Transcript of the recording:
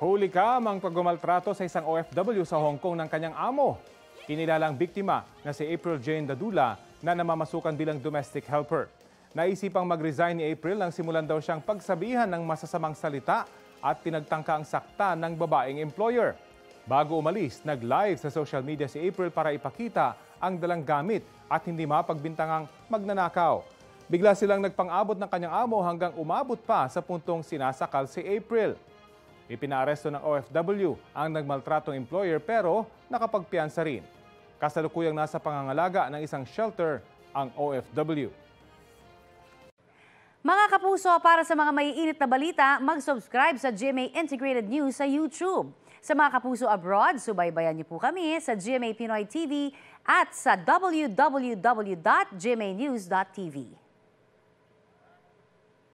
Huli ang pagmamaltrato sa isang OFW sa Hong Kong ng kanyang amo. Kinilalang biktima na si April Jane Dadula na namamasukan bilang domestic helper. Naisipang mag-resign ni April nang simulan daw siyang pagsabihan ng masasamang salita at pinagtangka ang sakta ng babaeng employer. Bago umalis, nag-live sa social media si April para ipakita ang dalang gamit at hindi mapagbintangang magnanakaw. Bigla silang nagpang-abot ng kanyang amo hanggang umabot pa sa puntong sinasakal si April. Ipinaaresto ng OFW ang nagmaltratong employer pero nakapagpiyansa rin. Kasalukuyang nasa pangangalaga ng isang shelter ang OFW. Mga kapuso, para sa mga maiinit na balita, mag-subscribe sa GMA Integrated News sa YouTube. Sa mga kapuso abroad, subaybayan niyo po kami sa GMA Pinoy TV at sa www.gmanews.tv.